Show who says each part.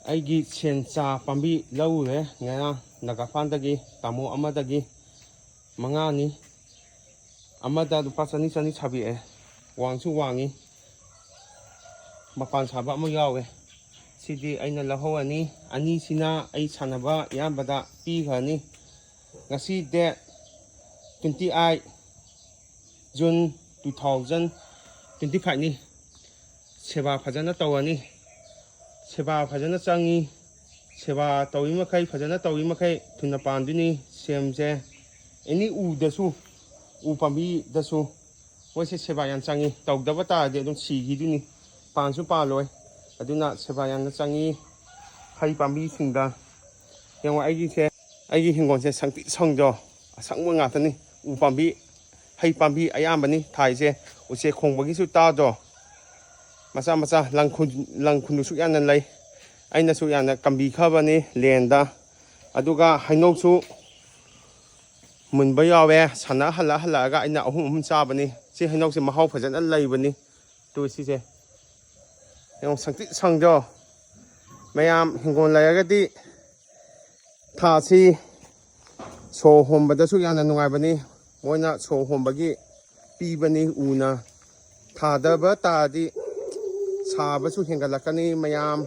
Speaker 1: ꯑꯩꯒꯤ ꯁꯦꯟ ꯆꯥ ꯄꯥꯝꯕꯤ ꯂꯧꯔꯨꯔꯦ ꯉꯔꯥꯡ ꯅꯥꯒꯥꯄꯥꯟꯗꯒꯤ ꯇꯥꯃꯣ ꯑꯃꯗꯒꯤ 5ꯅꯤ ꯑꯃꯗ ꯂꯨꯄꯥ 200 ꯁꯥꯕꯤꯛꯑꯦ ꯋꯥꯡꯁꯨ ꯋꯥꯡꯉꯤ ꯃꯄꯥꯟ ꯁꯥꯕ ꯑꯃ ꯌꯥꯎꯋꯦ ꯁꯤꯗꯤ ꯑꯩꯅ ꯂꯧꯍꯧꯔꯅꯤ ꯑꯅꯤꯁꯤꯅ ꯑꯩ ꯁꯥꯟꯅꯕ ꯏꯌꯥꯝꯕꯗ ꯄꯤꯈ꯭ꯔꯅꯤ ꯉꯁꯤ ꯗꯦꯠ 28 ꯖꯨꯟ 2025ꯅꯤ ꯁꯦꯕꯥ ꯐꯖꯅ ꯇꯧꯔꯅꯤ ꯁꯦꯕꯥ ꯐꯖꯅ ꯆꯪꯉꯤ ꯁꯦꯕꯥ ꯇꯧꯔꯤ ꯃꯈꯩ ꯐꯖꯅ ꯇꯧꯔꯤ ꯃꯈꯩ ꯊꯨꯅ ꯄꯥꯟꯗꯣꯏꯅꯤ ꯁꯦꯝꯁꯦ ꯑꯦꯅꯤ ꯎꯗꯁꯨ ꯎ ꯄꯥꯝꯕꯤꯗꯁꯨ ꯃꯣꯏꯁꯦ ꯁꯦꯕꯥ ꯌꯥꯝ ꯆꯪꯉꯤ ꯇꯧꯗꯕ ꯇꯥꯔꯗꯤ ꯑꯗꯨꯝ ꯁꯤꯈꯤꯗꯣꯏꯅꯤ ꯄꯥꯟꯁꯨ ꯄꯥꯜꯂꯣꯏ ꯑꯗꯨꯅ ꯁꯦꯕꯥ ꯌꯥꯝꯅ ꯆꯪꯉꯤ ꯍꯩ ꯄꯥꯝꯕꯤꯁꯤꯡꯗ ꯌꯦꯡꯉꯣ ꯑꯩꯒꯤ ꯍꯤꯡꯒꯣꯜꯁꯦ ꯁꯪꯇ꯭ꯔꯤꯛ ꯁꯪꯗ꯭ꯔꯣ ꯑꯁꯪꯕ ꯉꯥꯛꯇꯅꯤ ꯎ ꯄꯥꯝꯕꯤ ꯍꯩ ꯄꯥꯝꯕꯤ ꯑꯌꯥꯝꯕꯅꯤ ꯊꯥꯏꯁꯦ ꯎꯆꯦꯛ ꯈꯣꯡꯕꯒꯤꯁꯨ ꯇꯥꯗ꯭ꯔꯣ ꯃꯆꯥ ꯃꯆꯥ ꯂꯪ ꯈꯨꯅꯨꯁꯨ ꯌꯥꯝꯅ ꯂꯩ ꯑꯩꯅꯁꯨ ꯌꯥꯝꯅ ꯀꯝꯕꯤꯈ꯭ꯔꯕꯅꯤ ꯂꯦꯟꯗ ꯑꯗꯨꯒ ꯍꯩꯅꯧꯁꯨ ꯃꯨꯟꯕ ꯌꯥꯎꯋꯦ ꯍꯜꯂꯛꯑꯒ ꯑꯩꯅ ꯑꯍꯨꯝ ꯆꯥꯕꯅꯤ ꯁꯤ ꯍꯩꯅꯧꯁꯦ ꯃꯍꯥꯎ ꯐꯖꯅ ꯂꯩꯕꯅꯤ ꯇꯨ ꯁꯤꯁꯦ ꯌꯦꯡꯉꯣ ꯁꯪꯇ꯭ꯔꯤꯛ ꯁꯪꯗ꯭ꯔꯣ ꯃꯌꯥꯝ ꯍꯤꯡꯒꯣꯜ ꯂꯩꯔꯒꯗꯤ ꯊꯥꯁꯤ ꯁꯣꯔ ꯍꯣꯟꯕꯗꯁꯨ ꯌꯥꯝꯅ ꯅꯨꯡꯉꯥꯏꯕꯅꯤ ꯃꯣꯏꯅ ꯁꯣꯔ ꯍꯣꯟꯕꯒꯤ ꯄꯤꯕꯅꯤ ꯎꯅ ꯊꯥꯗꯕ ꯇꯥꯔꯗꯤ ꯁꯥꯕꯁꯨ ꯍꯦꯟꯒꯠꯂꯛꯀꯅꯤ ꯃꯌꯥꯝ